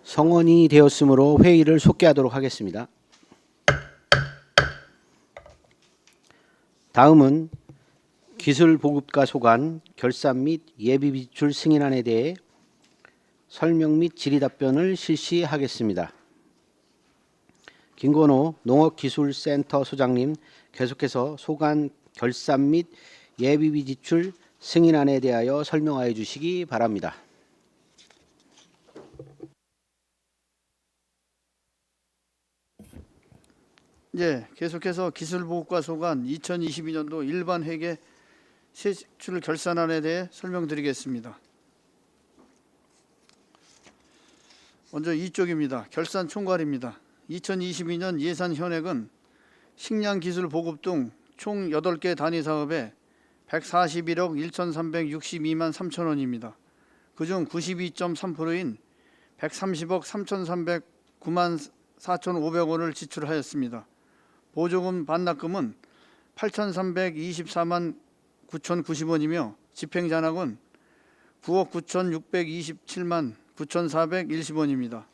성원이 되었으므로 회의를 속개하도록 하겠습니다. 다음은 기술보급과 소관, 결산 및 예비비출 승인안에 대해 설명 및 질의답변을 실시하겠습니다. 김건호 농업기술센터 소장님, 계속해서 소관, 결산 및 예비비지출 승인안에 대하여 설명하여 주시기 바랍니다. 계속해서 기술보급과 소관 2022년도 일반 회계 세출 결산안에 대해 설명드리겠습니다. 먼저 이쪽입니다. 결산 총괄입니다. 2022년 예산 현액은 식량기술 보급 등 총 8개 단위 사업에 141억 1,362만 3천 원입니다. 그중 92.3%인 130억 3,309만 4,500원을 지출하였습니다. 보조금 반납금은 8,324만 9,090원이며 집행잔액은 9억 9,627만 9,410원입니다.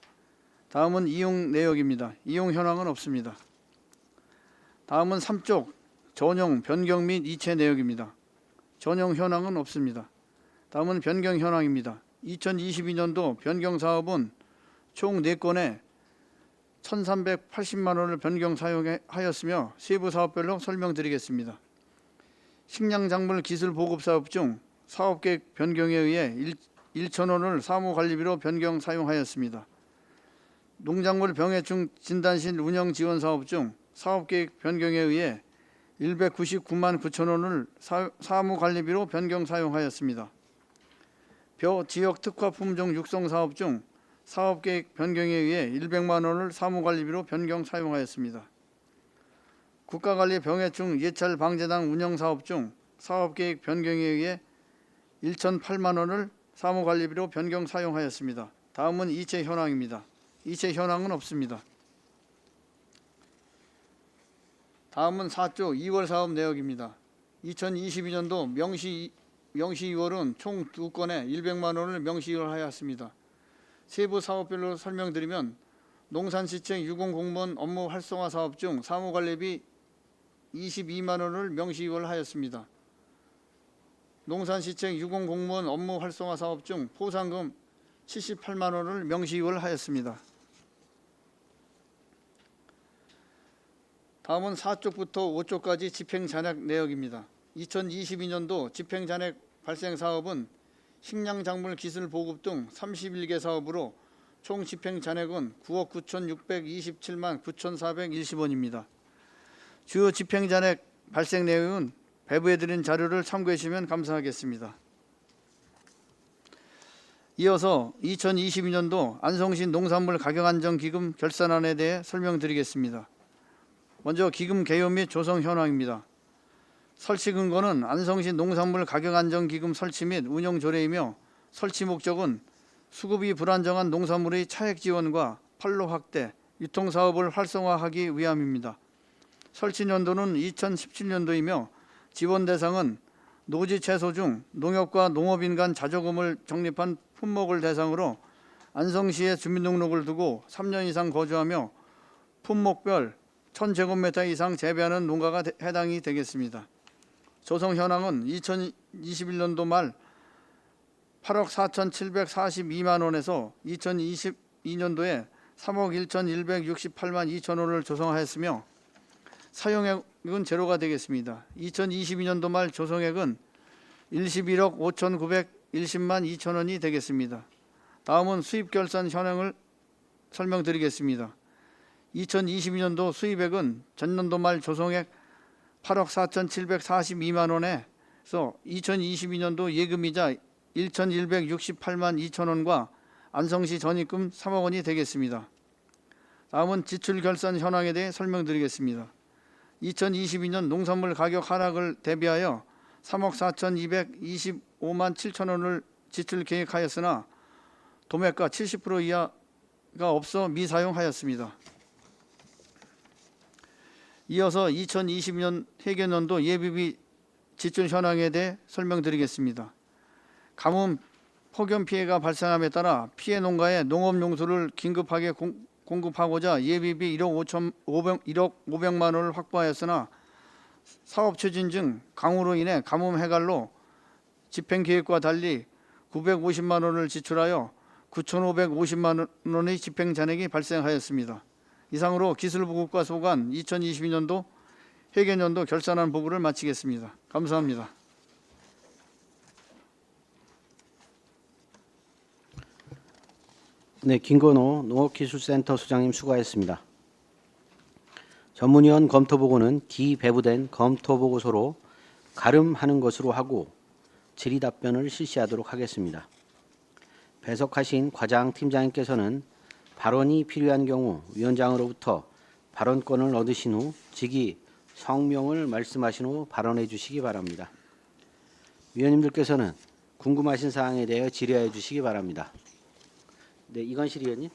다음은 이용 내역입니다. 이용 현황은 없습니다. 다음은 3쪽 전용, 변경 및 이체 내역입니다. 전용 현황은 없습니다. 다음은 변경 현황입니다. 2022년도 변경 사업은 총 4건에 1,380만 원을 변경 사용하였으며 세부 사업별로 설명드리겠습니다. 식량작물 기술 보급 사업 중 사업계획 변경에 의해 1,000원을 사무관리비로 변경 사용하였습니다. 농작물 병해충 진단실 운영 지원 사업 중 사업계획 변경에 의해 199만 9천 원을 사무관리비로 변경 사용하였습니다. 벼 지역 특화 품종 육성 사업 중 사업계획 변경에 의해 100만 원을 사무관리비로 변경 사용하였습니다. 국가관리 병해충 예찰 방제당 운영 사업 중 사업계획 변경에 의해 1,008만 원을 사무관리비로 변경 사용하였습니다. 다음은 이체 현황입니다. 이체 현황은 없습니다. 다음은 4조 2월 사업 내역입니다. 2022년도 명시 2월은 총 2건에 100만 원을 명시 2월 하였습니다. 세부 사업별로 설명드리면 농산시청 유공공무원 업무 활성화 사업 중 사무관리비 22만 원을 명시 2월 하였습니다. 농산시청 유공공무원 업무 활성화 사업 중 포상금 78만 원을 명시 2월 하였습니다. 다음은 4쪽부터 5쪽까지 집행잔액 내역입니다. 2022년도 집행잔액 발생 사업은 식량작물 기술 보급 등 31개 사업으로 총 집행잔액은 9억 9,627만 9,410원입니다. 주요 집행잔액 발생 내용은 배부해드린 자료를 참고해 주시면 감사하겠습니다. 이어서 2022년도 안성시 농산물 가격안정기금 결산안에 대해 설명드리겠습니다. 먼저 기금 개요 및 조성 현황입니다. 설치 근거는 안성시 농산물 가격안정기금 설치 및 운영 조례이며 설치 목적은 수급이 불안정한 농산물의 차액 지원과 판로 확대, 유통사업을 활성화하기 위함입니다. 설치 연도는 2017년도이며 지원 대상은 노지 채소 중 농협과 농업인 간 자조금을 적립한 품목을 대상으로 안성시에 주민등록을 두고 3년 이상 거주하며 품목별 1,000제곱미터 이상 재배하는 농가가 해당이 되겠습니다. 조성 현황은 2021년도 말 8억 4,742만 원에서 2022년도에 3억 1,168만 2천 원을 조성하였으며 사용액은 제로가 되겠습니다. 2022년도 말 조성액은 11억 5,910만 2천 원이 되겠습니다. 다음은 수입결산 현황을 설명드리겠습니다. 2022년도 수입액은 전년도 말 조성액 8억 4,742만 원에서 2022년도 예금이자 1,168만 2천 원과 안성시 전입금 3억 원이 되겠습니다. 다음은 지출결산 현황에 대해 설명드리겠습니다. 2022년 농산물 가격 하락을 대비하여 3억 4,225만 7천 원을 지출 계획하였으나 도매가 70% 이하가 없어 미사용하였습니다. 이어서 2020년 회계연도 예비비 지출 현황에 대해 설명드리겠습니다. 가뭄 폭염 피해가 발생함에 따라 피해 농가에 농업용수를 긴급하게 공급하고자 예비비 1억 500만 원을 확보하였으나 사업 추진 중 강우로 인해 가뭄 해갈로 집행 계획과 달리 950만 원을 지출하여 9,550만 원의 집행 잔액이 발생하였습니다. 이상으로 기술보급과 소관 2022년도 회계연도 결산안 보고를 마치겠습니다. 감사합니다. 네, 김건호 농업기술센터 소장님 수고하셨습니다. 전문위원 검토보고는 기배부된 검토보고서로 가름하는 것으로 하고 질의 답변을 실시하도록 하겠습니다. 배석하신 과장 팀장님께서는 발언이 필요한 경우 위원장으로부터 발언권을 얻으신 후 직위 성명을 말씀하신 후 발언해 주시기 바랍니다. 위원님들께서는 궁금하신 사항에 대해 질의해 주시기 바랍니다. 네, 이건실 위원님.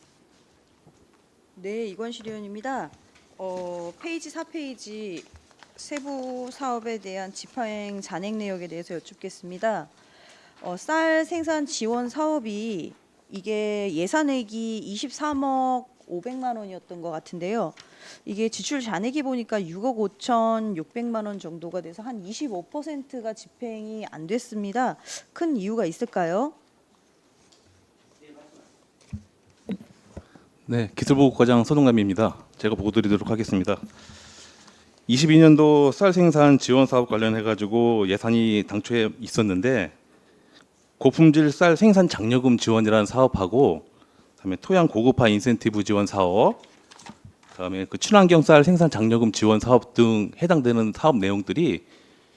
네, 이건실 의원입니다. 페이지 4페이지 세부 사업에 대한 집행 잔액 내역에 대해서 여쭙겠습니다. 쌀 생산 지원 사업이 이게 예산액이 23억 500만 원이었던 것 같은데요. 이게 지출 잔액이 보니까 6억 5,600만 원 정도가 돼서 한 25%가 집행이 안 됐습니다. 큰 이유가 있을까요? 네, 기술보고과장 서동남입니다. 제가 보고드리도록 하겠습니다. 22년도 쌀 생산 지원 사업 관련해 가지고 예산이 당초에 있었는데 고품질 쌀 생산 장려금 지원이라는 사업하고 그다음에 토양 고급화 인센티브 지원 사업, 그다음에 그 친환경 쌀 생산 장려금 지원 사업 등 해당되는 사업 내용들이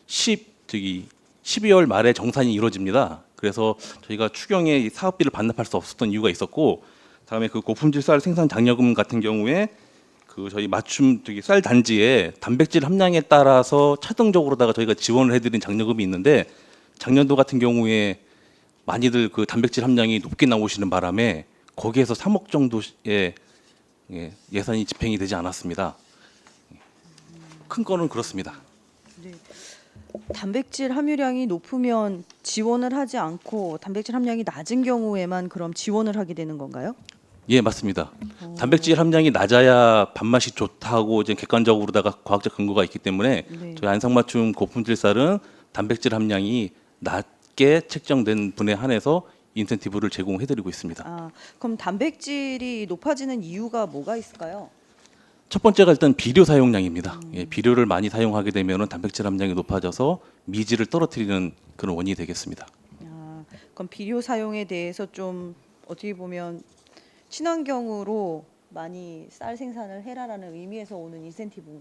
12월 말에 정산이 이루어집니다. 그래서 저희가 추경에 이 사업비를 반납할 수 없었던 이유가 있었고, 다음에 그 고품질 쌀 생산 장려금 같은 경우에 그 저희 맞춤 쌀 단지에 단백질 함량에 따라서 차등적으로다가 저희가 지원을 해드린 장려금이 있는데 작년도 같은 경우에 많이들 그 단백질 함량이 높게 나오시는 바람에 거기에서 3억 정도의 예산이 집행이 되지 않았습니다. 큰 거는 그렇습니다. 네. 단백질 함유량이 높으면 지원을 하지 않고 단백질 함량이 낮은 경우에만 그럼 지원을 하게 되는 건가요? 예, 맞습니다. 단백질 함량이 낮아야 밥맛이 좋다고 이제 객관적으로다가 과학적 근거가 있기 때문에 네. 저희 안성맞춤 고품질 쌀은 단백질 함량이 낮게 책정된 분에 한해서 인센티브를 제공해드리고 있습니다. 그럼 단백질이 높아지는 이유가 뭐가 있을까요? 첫 번째가 일단 비료 사용량입니다. 예, 비료를 많이 사용하게 되면 단백질 함량이 높아져서 미질을 떨어뜨리는 그런 원인이 되겠습니다. 그럼 비료 사용에 대해서 좀 어떻게 보면 친환경으로 많이 쌀 생산을 해라라는 의미에서 오는 인센티브인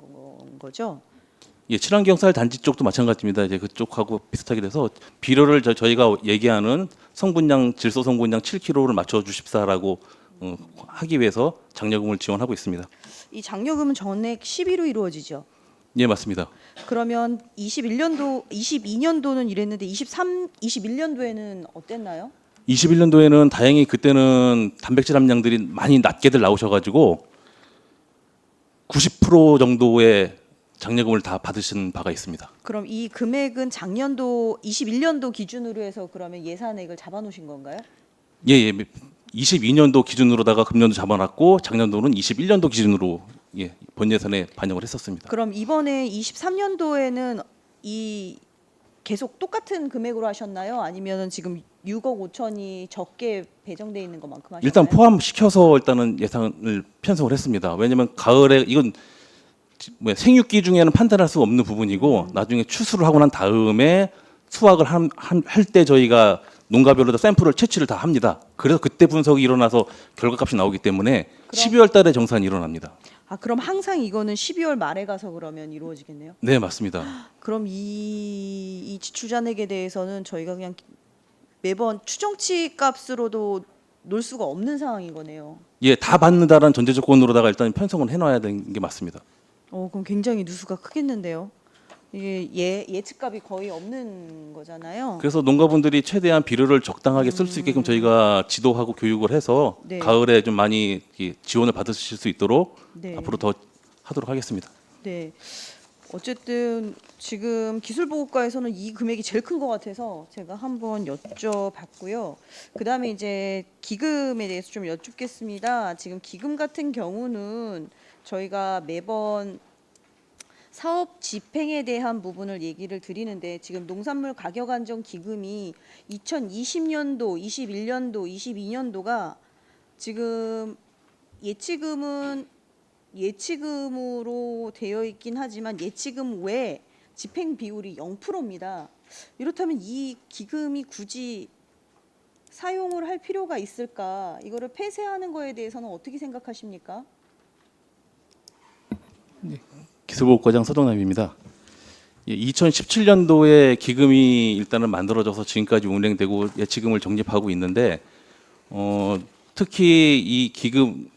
거죠? 예, 친환경 쌀 단지 쪽도 마찬가지입니다. 이제 그쪽하고 비슷하게 돼서 비료를 저희가 얘기하는 성분량 질소 성분량 7kg를 맞춰 주십사라고 하기 위해서 장려금을 지원하고 있습니다. 이 장려금은 전액 10위로 이루어지죠. 예, 맞습니다. 그러면 22년도는 이랬는데 21년도에는 어땠나요? 21년도에는 다행히 그때는 단백질 함량들이 많이 낮게들 나오셔가지고 90% 정도의 장려금을 다 받으신 바가 있습니다. 그럼 이 금액은 작년도 21년도 기준으로 해서 그러면 예산액을 잡아놓으신 건가요? 예, 예. 22년도 기준으로다가 금년도 잡아놨고 작년도는 21년도 기준으로 예, 본 예산에 반영을 했었습니다. 그럼 이번에 23년도에는 이 계속 똑같은 금액으로 하셨나요? 아니면 지금 6억 5천이 적게 배정돼 있는 것만큼 하셨나요? 일단 포함시켜서 일단은 예산을 편성을 했습니다. 왜냐하면 가을에 이건 생육기 중에는 판단할 수 없는 부분이고 나중에 추수를 하고 난 다음에 수확을 할 때 저희가 농가별로 다 샘플을 채취를 다 합니다. 그래서 그때 분석이 일어나서 결과값이 나오기 때문에 12월 달에 정산이 일어납니다. 그럼 항상 이거는 12월 말에 가서 그러면 이루어지겠네요? 네, 맞습니다. 그럼 이 지출 잔액에 대해서는 저희가 그냥 매번 추정치 값으로도 놓을 수가 없는 상황인 거네요. 예, 다 받는다라는 전제 조건으로다가 일단 편성을 해놔야 되는 게 맞습니다. 그럼 굉장히 누수가 크겠는데요. 이게 예측값이 거의 없는 거잖아요. 그래서 농가분들이 최대한 비료를 적당하게 쓸 수 있게끔 저희가 지도하고 교육을 해서 네. 가을에 좀 많이 지원을 받으실 수 있도록 네. 앞으로 더 하도록 하겠습니다. 네. 어쨌든 지금 기술보급과에서는 이 금액이 제일 큰 것 같아서 제가 한번 여쭤봤고요. 그다음에 이제 기금에 대해서 좀 여쭙겠습니다. 지금 기금 같은 경우는 저희가 매번 사업 집행에 대한 부분을 얘기를 드리는데 지금 농산물 가격 안정 기금이 2020년도, 21년도, 22년도가 지금 예치금으로 되어 있긴 하지만 예치금 외 집행 비율이 0%입니다. 이렇다면 이 기금이 굳이 사용을 할 필요가 있을까? 이거를 폐쇄하는 거에 대해서는 어떻게 생각하십니까? 기술보호과장 서정남입니다. 2017년도에 기금이 일단은 만들어져서 지금까지 운행되고 예치금을 적립하고 있는데 특히 이 기금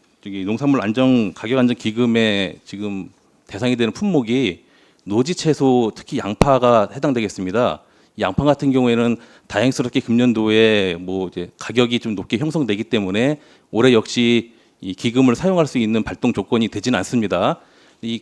농산물 안정 가격 안정 기금의 지금 대상이 되는 품목이 노지 채소 특히 양파가 해당되겠습니다. 이 양파 같은 경우에는 다행스럽게 금년도에 뭐 이제 가격이 좀 높게 형성되기 때문에 올해 역시 이 기금을 사용할 수 있는 발동 조건이 되지는 않습니다. 이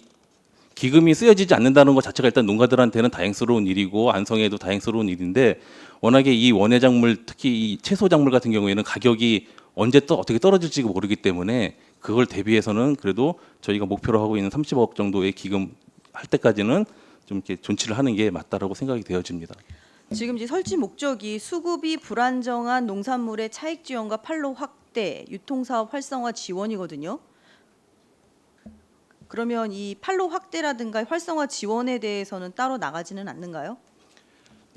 기금이 쓰여지지 않는다는 것 자체가 일단 농가들한테는 다행스러운 일이고 안성에도 다행스러운 일인데 워낙에 이 원예작물 특히 이 채소작물 같은 경우에는 가격이 언제 또 어떻게 떨어질지 모르기 때문에 그걸 대비해서는 그래도 저희가 목표로 하고 있는 30억 정도의 기금 할 때까지는 좀 이렇게 존치를 하는 게 맞다라고 생각이 되어집니다. 지금 이제 설치 목적이 수급이 불안정한 농산물의 차익 지원과 판로 확대, 유통사업 활성화 지원이거든요. 그러면 이 판로 확대라든가 활성화 지원에 대해서는 따로 나가지는 않는가요?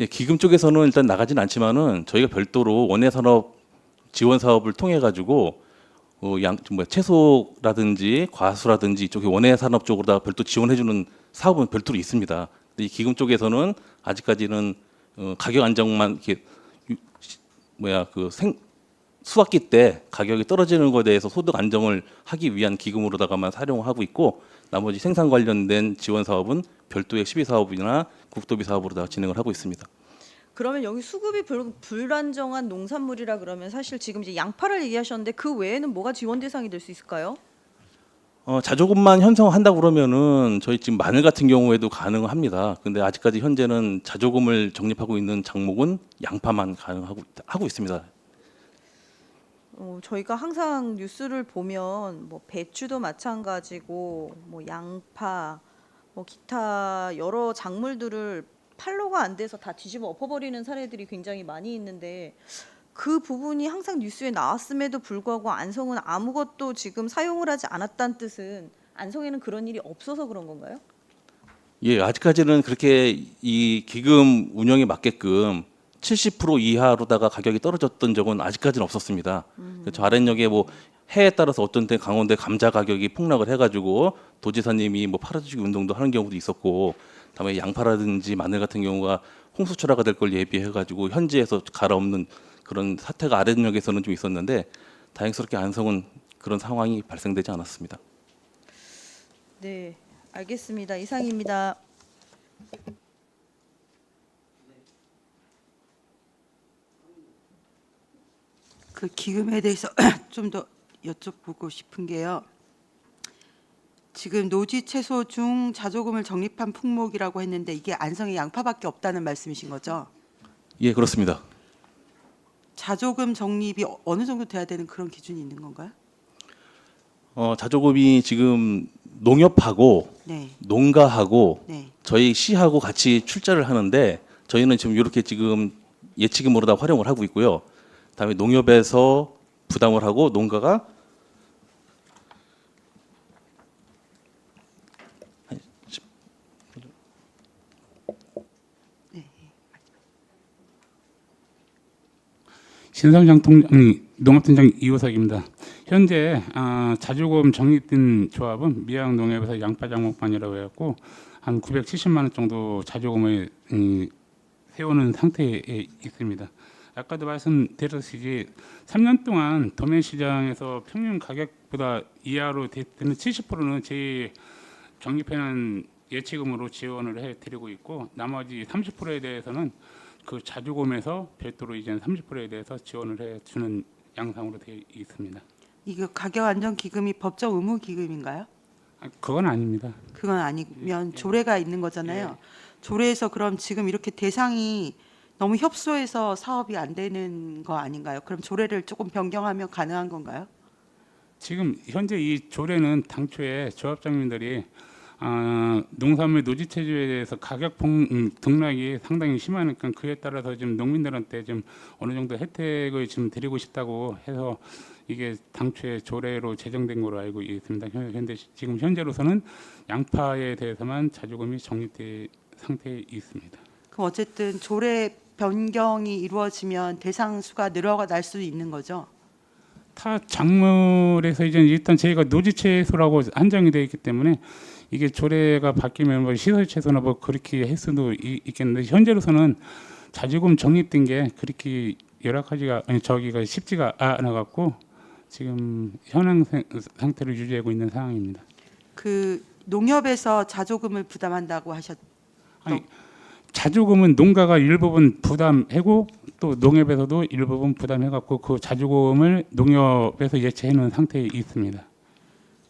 예, 기금 쪽에서는 일단 나가진 않지만은 저희가 별도로 원예산업 지원 사업을 통해 가지고 채소라든지 과수라든지 이쪽에 원예산업 쪽으로 다 별도 지원해주는 사업은 별도로 있습니다. 근데 이 기금 쪽에서는 아직까지는 가격 안정만 이렇게 수확기 때 가격이 떨어지는 것에 대해서 소득 안정을 하기 위한 기금으로다가만 사용하고 있고 나머지 생산 관련된 지원 사업은 별도의 시비 사업이나 국도비 사업으로다가 진행을 하고 있습니다. 그러면 여기 수급이 불안정한 농산물이라 그러면 사실 지금 이제 양파를 얘기하셨는데 그 외에는 뭐가 지원 대상이 될 수 있을까요? 자조금만 형성한다고 그러면은 저희 지금 마늘 같은 경우에도 가능합니다. 근데 아직까지 현재는 자조금을 적립하고 있는 작목은 양파만 하고 있습니다. 저희가 항상 뉴스를 보면 뭐 배추도 마찬가지고 뭐 양파, 뭐 기타 여러 작물들을 판로가 안 돼서 다 뒤집어 엎어버리는 사례들이 굉장히 많이 있는데 그 부분이 항상 뉴스에 나왔음에도 불구하고 안성은 아무것도 지금 사용을 하지 않았다는 뜻은 안성에는 그런 일이 없어서 그런 건가요? 예, 아직까지는 그렇게 이 기금 운영에 맞게끔 70% 이하로다가 가격이 떨어졌던 적은 아직까지는 없었습니다. 저 아랫역에 뭐 해에 따라서 어떤 때 강원도에 감자 가격이 폭락을 해가지고 도지사님이 뭐 팔아주기 운동도 하는 경우도 있었고, 다음에 양파라든지 마늘 같은 경우가 홍수철화가 될 걸 예비해가지고 현지에서 갈아엎는 그런 사태가 아랫역에서는 좀 있었는데 다행스럽게 안성은 그런 상황이 발생되지 않았습니다. 네, 알겠습니다. 이상입니다. 그 기금에 대해서 좀 더 여쭤보고 싶은 게요. 지금 노지 채소 중 자조금을 적립한 품목이라고 했는데 이게 안성에 양파밖에 없다는 말씀이신 거죠? 예, 그렇습니다. 자조금 적립이 어느 정도 돼야 되는 그런 기준이 있는 건가요? 자조금이 지금 농협하고 네, 농가하고 네. 저희 시하고 같이 출자를 하는데 저희는 지금 이렇게 지금 예치금으로 다 활용을 하고 있고요. 다음에 농협에서 부담을 하고 농가가 농업팀장 이호석입니다. 현재 자조금 적립된 조합은 미양농협에서 양파작목반이라고 해갖고 한 970만 원 정도 자조금을 세우는 상태에 있습니다. 아까도 말씀드렸듯이 3년 동안 도매 시장에서 평균 가격보다 이하로 되는 70%는 제 적립해놓은 예치금으로 지원을 해드리고 있고 나머지 30%에 대해서는 그 자조금에서 별도로 이제 30%에 대해서 지원을 해주는 양상으로 되어 있습니다. 이거 가격 안정 기금이 법적 의무 기금인가요? 그건 아닙니다. 그건 아니면 조례가 있는 거잖아요. 조례에서 그럼 지금 이렇게 대상이 너무 협소해서 사업이 안 되는 거 아닌가요? 그럼 조례를 조금 변경하면 가능한 건가요? 지금 현재 이 조례는 당초에 조합장님들이 농산물 노지 체조에 대해서 가격 등락이 상당히 심하니까 그에 따라서 지금 농민들한테 좀 어느 정도 혜택을 좀 드리고 싶다고 해서 이게 당초에 조례로 제정된 걸로 알고 있습니다. 지금 현재로서는 양파에 대해서만 자조금이 적립된 상태에 있습니다. 그럼 어쨌든 조례 변경이 이루어지면 대상 수가 늘어날 수 있는 거죠? 타 작물에서 이제 일단 저희가 노지 채소라고 한정이 되어 있기 때문에 이게 조례가 바뀌면 뭐 시설 채소나 뭐 그렇게 할 수도 있겠는데 현재로서는 자조금 적립된 게 그렇게 열악하지가 저기가 쉽지가 않아 갖고 지금 현행 상태를 유지하고 있는 상황입니다. 그 농협에서 자조금을 부담한다고 하셨. 아니, 자조금은 농가가 일부분 부담하고 또 농협에서도 일부분 부담해갖고 그 자조금을 농협에서 예치해 놓은 상태에 있습니다.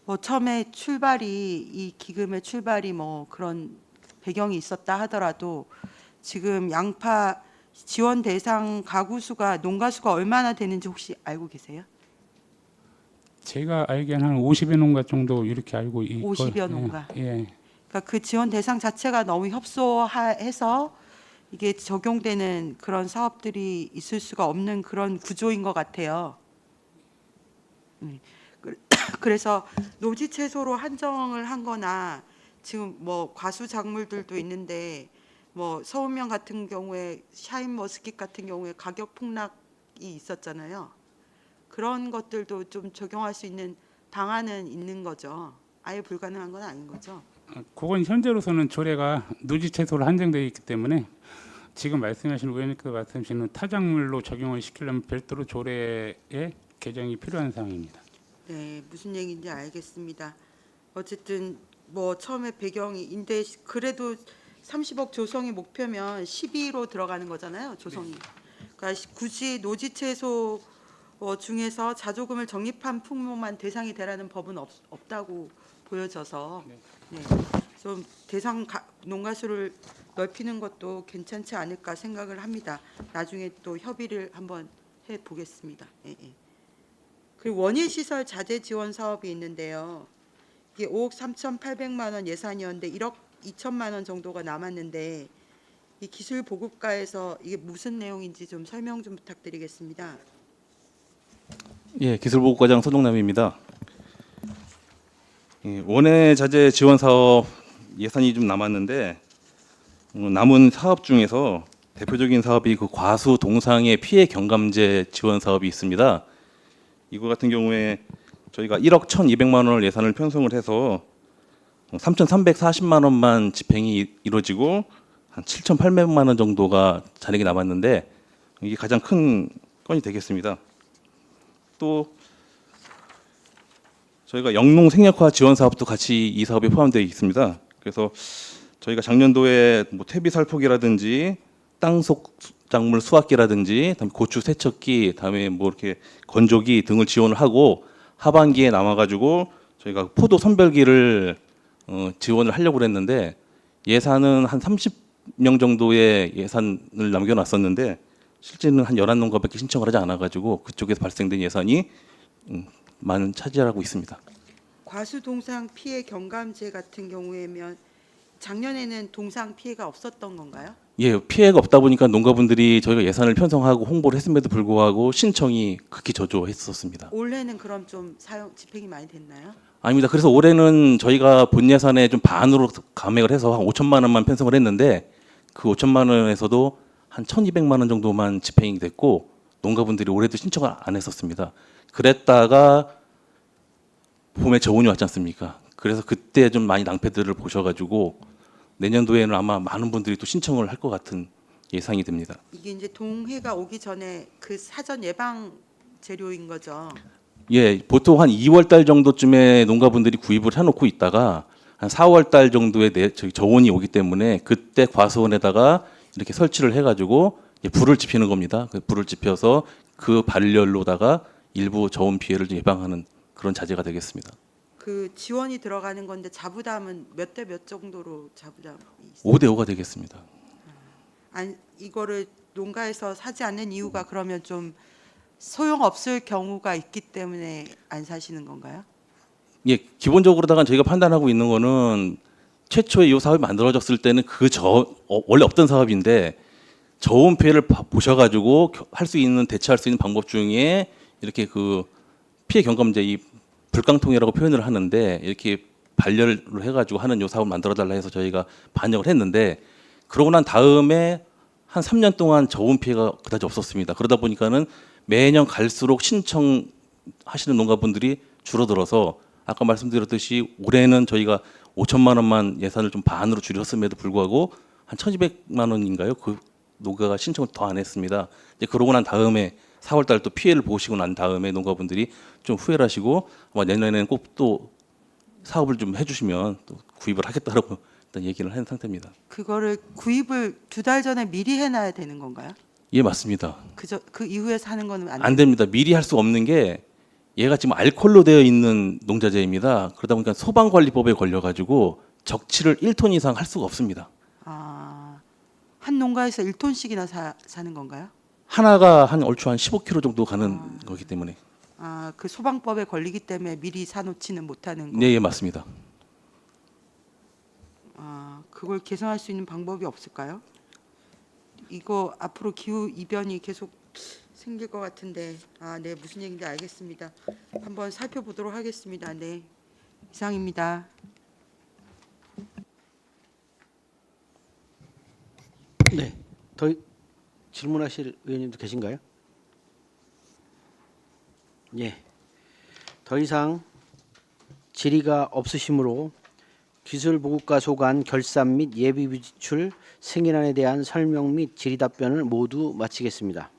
뭐 처음에 출발이 이 기금의 출발이 뭐 그런 배경이 있었다 하더라도 지금 양파 지원 대상 가구 수가 농가 수가 얼마나 되는지 혹시 알고 계세요? 제가 알기에는 한 50여 농가 정도 이렇게 알고 있고 50여 농가. 예. 그러니까 그 지원 대상 자체가 너무 협소해서 이게 적용되는 그런 사업들이 있을 수가 없는 그런 구조인 것 같아요. 그래서 노지 채소로 한정을 한거나 지금 뭐 과수 작물들도 있는데 뭐 서운면 같은 경우에 샤인머스킷 같은 경우에 가격 폭락이 있었잖아요. 그런 것들도 좀 적용할 수 있는 방안은 있는 거죠. 아예 불가능한 건 아닌 거죠. 그건 현재로서는 조례가 노지 채소로 한정되어 있기 때문에 지금 말씀하신 의원님께서 말씀하시는 타작물로 적용을 시키려면 별도로 조례의 개정이 필요한 사항입니다. 네, 무슨 얘기인지 알겠습니다. 어쨌든 뭐 처음에 배경인데 그래도 30억 조성이 목표면 12로 들어가는 거잖아요, 조성이. 그러니까 굳이 노지 채소 중에서 자조금을 적립한 품목만 대상이 되라는 법은 없다고 보여져서 네, 좀 대상 농가 수를 넓히는 것도 괜찮지 않을까 생각을 합니다. 나중에 또 협의를 한번 해 보겠습니다. 예, 예. 그리고 원예 시설 자재 지원 사업이 있는데요. 이게 5억 3,800만 원 예산이었는데 1억 2천만 원 정도가 남았는데 이 기술 보급과에서 이게 무슨 내용인지 좀 설명 좀 부탁드리겠습니다. 예, 기술보급과장 손동남입니다. 예, 원예 자재 지원 사업 예산이 좀 남았는데 남은 사업 중에서 대표적인 사업이 그 과수 동상의 피해 경감제 지원 사업이 있습니다. 이거 같은 경우에 저희가 1억 1,200만 원을 예산을 편성을 해서 3,340만 원만 집행이 이루어지고 한 7,800만 원 정도가 잔액이 남았는데 이게 가장 큰 건이 되겠습니다. 또 저희가 영농 생략화 지원 사업도 같이 이 사업에 포함되어 있습니다. 그래서 저희가 작년도에 뭐 퇴비 살포기라든지 땅속 작물 수확기라든지 다음에 고추 세척기, 다음에 뭐 이렇게 건조기 등을 지원을 하고 하반기에 남아가지고 저희가 포도 선별기를 지원을 하려고 그랬는데 예산은 한 30명 정도의 예산을 남겨놨었는데 실제는 한 11농가밖에 신청을 하지 않아가지고 그쪽에서 발생된 예산이 많은 차지하고 있습니다. 과수 동상 피해 경감제 같은 경우에면 작년에는 동상 피해가 없었던 건가요? 예, 피해가 없다 보니까 농가분들이 저희가 예산을 편성하고 홍보를 했음에도 불구하고 신청이 극히 저조했었습니다. 올해는 그럼 좀 사용 집행이 많이 됐나요? 아닙니다. 그래서 올해는 저희가 본 예산의 좀 반으로 감액을 해서 한 5천만 원만 편성을 했는데 그 5천만 원에서도 한 1,200만 원 정도만 집행이 됐고 농가분들이 올해도 신청을 안 했었습니다. 그랬다가 봄에 저온이 왔지 않습니까? 그래서 그때 좀 많이 낭패들을 보셔가지고 내년도에는 아마 많은 분들이 또 신청을 할 것 같은 예상이 됩니다. 이게 이제 동해가 오기 전에 그 사전 예방 재료인 거죠. 예, 보통 한 2월 달 정도쯤에 농가분들이 구입을 해놓고 있다가 한 4월 달 정도에 저온이 오기 때문에 그때 과수원에다가 이렇게 설치를 해가지고 불을 지피는 겁니다. 그 불을 지펴서 그 발열로다가 일부 저온 피해를 좀 예방하는 그런 자재가 되겠습니다. 그 지원이 들어가는 건데 자부담은 몇 대 몇 정도로 자부담이 있어요? 5대 5가 되겠습니다. 이거를 농가에서 사지 않는 이유가 그러면 좀 소용없을 경우가 있기 때문에 안 사시는 건가요? 예, 기본적으로다가 저희가 판단하고 있는 거는 최초에 이 사업이 만들어졌을 때는 원래 없던 사업인데 저온 피해를 보셔가지고 할 수 있는 대처할 수 있는 방법 중에 이렇게 그 피해 경감제 이 불깡통이라고 표현을 하는데 이렇게 반려를 해가지고 하는 요 사업을 만들어달라 해서 저희가 반영을 했는데 그러고 난 다음에 한 3년 동안 저온 피해가 그다지 없었습니다. 그러다 보니까는 매년 갈수록 신청하시는 농가분들이 줄어들어서 아까 말씀드렸듯이 올해는 저희가 5천만 원만 예산을 좀 반으로 줄였음에도 불구하고 한 1,200만 원인가요? 그 농가가 신청을 더 안 했습니다. 이제 그러고 난 다음에 4월 달 또 피해를 보시고 난 다음에 농가분들이 좀 후회를 하시고 아마 내년에는 꼭 또 사업을 좀 해주시면 또 구입을 하겠다라고 일단 얘기를 한 상태입니다. 그거를 구입을 2달 전에 미리 해놔야 되는 건가요? 예, 맞습니다. 그 이후에 사는 거는 안 됩니다. 미리 할 수가 없는 게 얘가 지금 알코올로 되어 있는 농자재입니다. 그러다 보니까 소방관리법에 걸려가지고 적치를 1톤 이상 할 수가 없습니다. 한 농가에서 1톤씩이나 사는 건가요? 하나가 한 얼추 한 15kg 정도 가는 거기 때문에. 그 소방법에 걸리기 때문에 미리 사놓지는 못하는 거. 네, 예, 맞습니다. 그걸 개선할 수 있는 방법이 없을까요? 이거 앞으로 기후 이변이 계속 생길 것 같은데 네, 무슨 얘기인지 알겠습니다. 한번 살펴보도록 하겠습니다. 네, 이상입니다. 네. 더 질문하실 의원님도 계신가요? 예. 더 이상 질의가 없으시므로 기술보급과 소관 결산 및 예비비지출 승인안에 대한 설명 및 질의 답변을 모두 마치겠습니다.